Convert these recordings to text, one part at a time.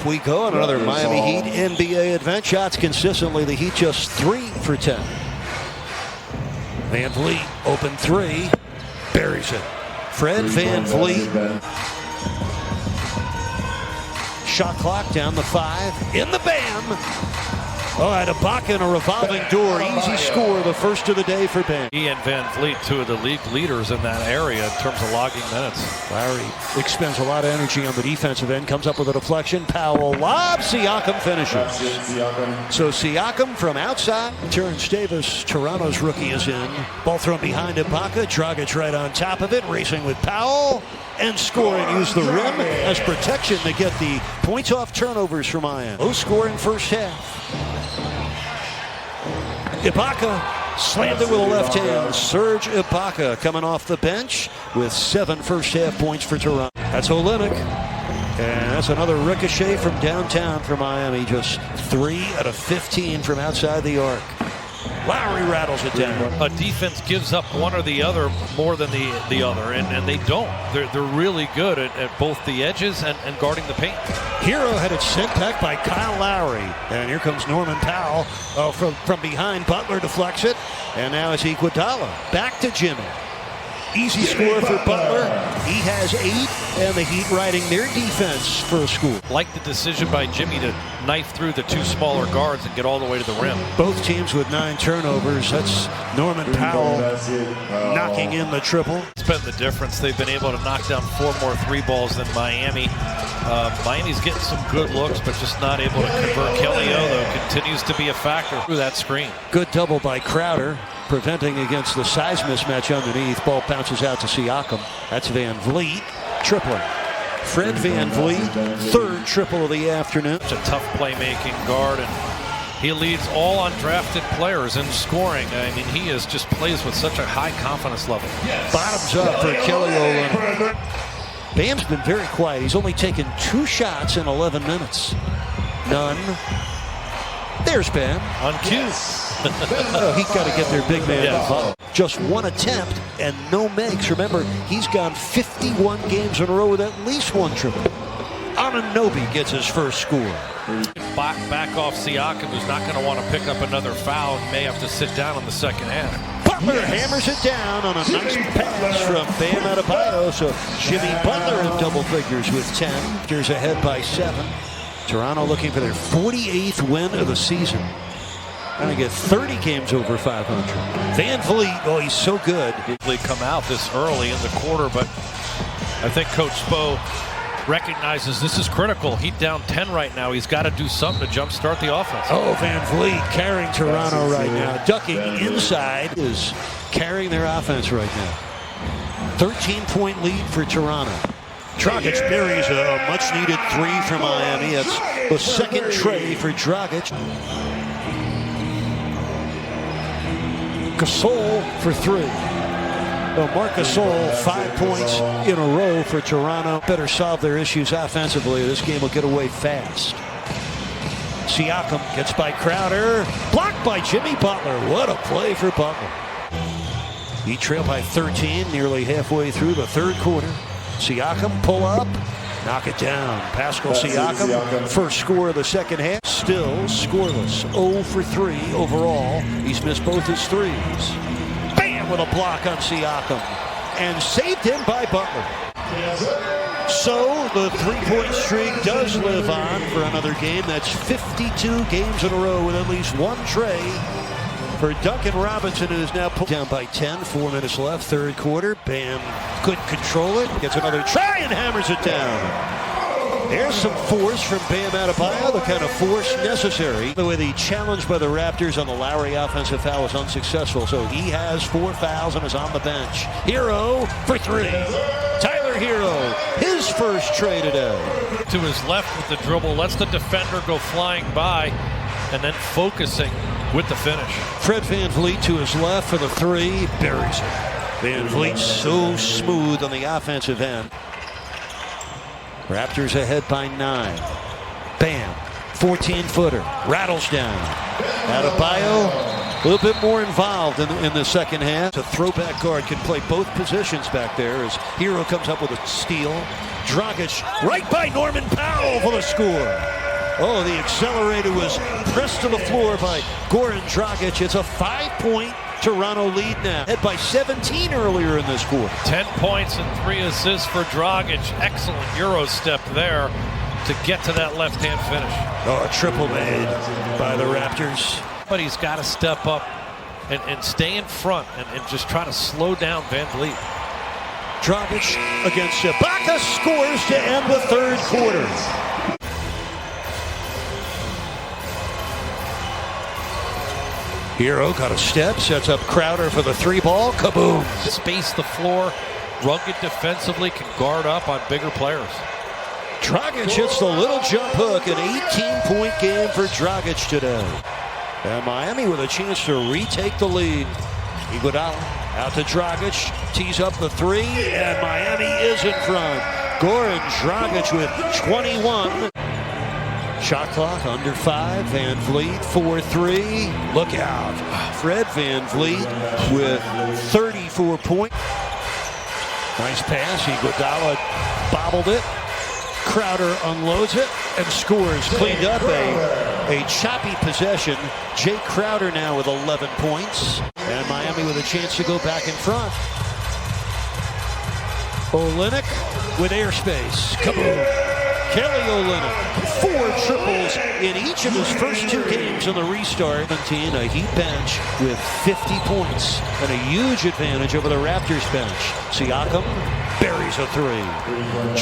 Off we go on another Miami Heat NBA advent. Shots consistently. The Heat just 3 for 10. Van Vliet, open three. Buries it. Fred Van Vliet. Shot clock down the 5. In the Bam. Oh, at Ibaka in a revolving door. Easy score, the first of the day for Bam. He and Van Vliet, two of the league leaders in that area in terms of logging minutes. Larry expends a lot of energy on the defensive end. Comes up with a deflection. Powell lobs. Siakam finishes. So Siakam from outside. Terrence Davis, Toronto's rookie, is in. Ball thrown behind Ibaka. Dragic right on top of it. Racing with Powell. And scoring. Use the rim as protection to get the points off turnovers for Miami. Low scoring first half. Ibaka slammed it with a left hand. Serge Ibaka coming off the bench with 7 first half points for Toronto. That's Olynyk. And that's another ricochet from downtown for Miami. Just 3 out of 15 from outside the arc. Lowry rattles it down. A defense gives up one or the other more than the other, and they don't. They're really good at both the edges and guarding the paint. Hero had it sent back by Kyle Lowry. And here comes Norman Powell from behind. Butler deflects it. And now it's Iguodala. Back to Jimmy. Easy score for Butler. He has 8, and the Heat riding their defense for a score. Like the decision by Jimmy to knife through the 2 smaller guards and get all the way to the rim. Both teams with 9 turnovers. That's Norman Powell knocking in the triple. It's been the difference. They've been able to knock down 4 more 3 balls than Miami. Miami's getting some good looks, but just not able to convert. Kelly O, though, continues to be a factor through that screen. Good double by Crowder, preventing against the size mismatch underneath. Ball bounces out to Siakam. That's Van Vliet tripling. Fred Van Vliet, 3rd triple of the afternoon. It's a tough playmaking guard, and he leads all undrafted players in scoring. I mean, he just plays with such a high confidence level. Bottoms up for Kelly Olynyk. Bam's been very quiet. He's only taken 2 shots in 11 minutes. None. There's Bam. On cue. He's got to get their big man involved. Just 1 attempt and no makes. Remember, he's gone 51 games in a row with at least 1 triple. Anunoby gets his first score. Back off Siakam, who's not going to want to pick up another foul. He may have to sit down in the second half. Butler hammers it down on a nice pass from Bam Adebayo. So Jimmy Butler in double figures with 10. Raptors ahead by 7. Toronto looking for their 48th win of the season. Trying to get 30 games over 500. Van Vliet, oh, he's so good. They come out this early in the quarter, but I think Coach Spo recognizes this is critical. Heat down 10 right now. He's got to do something to jumpstart the offense. Oh, Van Vliet carrying Toronto right now. Ducking inside is carrying their offense right now. 13-point lead for Toronto. Dragic buries a much-needed 3 from Miami. That's the 2nd tray for Dragic. Gasol for 3. Well, Marc Gasol, 5 points in a row for Toronto. Better solve their issues offensively. This game will get away fast. Siakam gets by Crowder. Blocked by Jimmy Butler. What a play for Butler. He trailed by 13, nearly halfway through the 3rd quarter. Siakam pull up. Knock it down. Pascal Siakam, first score of the second half. Still scoreless. 0 for 3 overall. He's missed both his 3s. Bam with a block on Siakam. And saved in by Butler. So the 3-point streak does live on for another game. That's 52 games in a row with at least 1 tray for Duncan Robinson, who's now pulled down by 10. 4 minutes left, 3rd quarter. Bam couldn't control it. Gets another try and hammers it down. There's some force from Bam Adebayo, the kind of force necessary. The way the challenge by the Raptors on the Lowry offensive foul was unsuccessful, so he has 4 fouls and is on the bench. Hero for 3. Tyler Hero, his first tray today. To his left with the dribble, lets the defender go flying by, and then focusing with the finish. Fred Van Vliet to his left for the 3, buries it. Van Vliet so smooth on the offensive end. Raptors ahead by 9. Bam, 14-footer, rattles down. Adebayo A little bit more involved in the second half. A throwback guard can play both positions back there as Hero comes up with a steal. Dragic right by Norman Powell for the score. Oh, the accelerator was pressed to the floor by Goran Dragic. It's a 5-point Toronto lead now. Head by 17 earlier in this quarter. 10 points and 3 assists for Dragic. Excellent Euro step there to get to that left-hand finish. Oh, a triple made by the Raptors. But he's got to step up and stay in front and just try to slow down Van Vliet. Dragic against Ibaka scores to end the third quarter. Hero got a step, sets up Crowder for the three ball. Kaboom! Space the floor, rugged defensively, can guard up on bigger players. Dragic hits the little jump hook, an 18-point game for Dragic today. And Miami with a chance to retake the lead. Iguodala out to Dragic, tees up the three, and Miami is in front. Goran Dragic with 21. Shot clock under 5. Van Vliet 4-3. Look out. Fred Van Vliet with 34 points. Nice pass. Iguodala bobbled it. Crowder unloads it and scores. Cleaned up a choppy possession. Jay Crowder now with 11 points. And Miami with a chance to go back in front. Olynyk with airspace. Kaboom. Kelly Olynyk, 4 triples in each of his first 2 games in the restart. A Heat bench with 50 points and a huge advantage over the Raptors bench. Siakam buries a 3.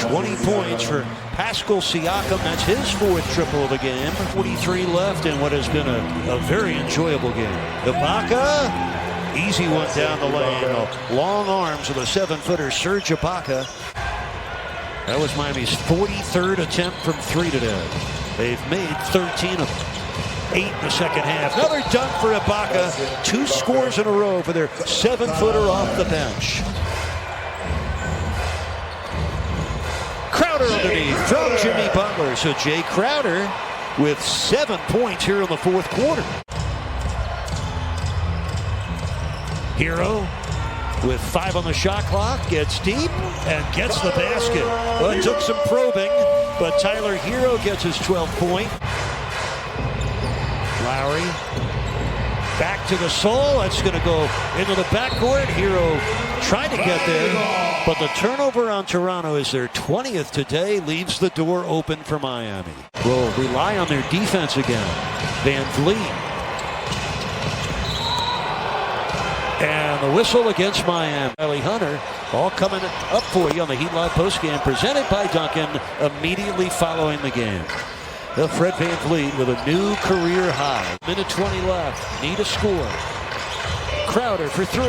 20 points for Pascal Siakam. That's his 4th triple of the game. 43 left in what has been a very enjoyable game. Ibaka, easy one down the lane. Long arms with a 7-footer, Serge Ibaka. That was Miami's 43rd attempt from 3 today. They've made 13 of 8 in the second half. Another dunk for Ibaka. 2 scores in a row for their 7-footer off the bench. Crowder underneath from Jimmy Butler. So Jay Crowder with 7 points here in the 4th quarter. Hero with 5 on the shot clock, gets deep and gets the basket. Well, it took some probing, but Tyler Hero gets his 12th point. Lowry back to the Gasol. That's going to go into the backcourt. Hero tried to get there, but the turnover on Toronto is their 20th today, leaves the door open for Miami. Will rely on their defense again. Van Vliet. And the whistle against Miami. Riley Hunter, all coming up for you on the Heat Live postgame, presented by Duncan, immediately following the game. Fred Van Vliet with a new career high. Minute 20 left. Need a score. Crowder for 3.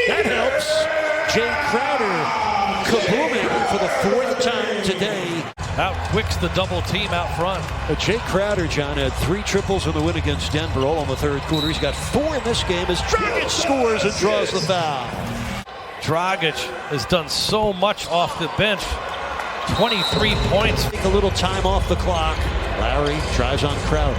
That helps. Jay Crowder kabooming for the 4th time today. Outquicks the double team out front. Jay Crowder, John, had 3 triples in the win against Denver, all in the 3rd quarter. He's got 4 in this game as Dragic scores and draws the foul. Dragic has done so much off the bench. 23 points. Take a little time off the clock. Lowry drives on Crowder.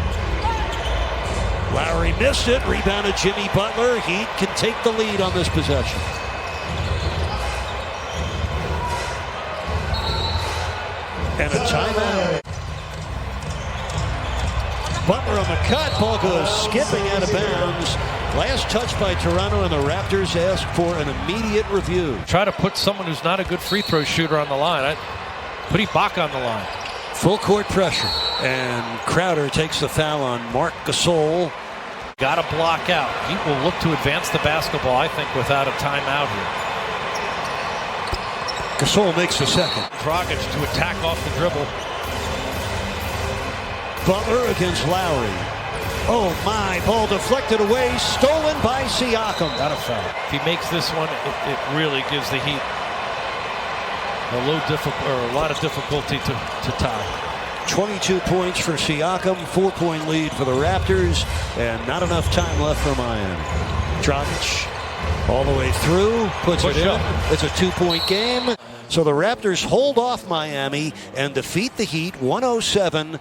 Lowry missed it. Rebounded Jimmy Butler. Heat can take the lead on this possession. And a timeout. Butler on the cut. Ball goes skipping out of bounds. Last touch by Toronto, and the Raptors ask for an immediate review. Try to put someone who's not a good free throw shooter on the line. Put Ibaka on the line. Full court pressure. And Crowder takes the foul on Marc Gasol. Got to block out. He will look to advance the basketball, I think, without a timeout here. Gasol makes the second. Dragic to attack off the dribble. Butler against Lowry. Oh my, ball deflected away, stolen by Siakam. Not a foul. If he makes this one, it really gives the Heat a lot of difficulty to tie. 22 points for Siakam, 4-point lead for the Raptors, and not enough time left for Miami. Dragic all the way through, puts it in. It's a 2-point game. So the Raptors hold off Miami and defeat the Heat 107-103.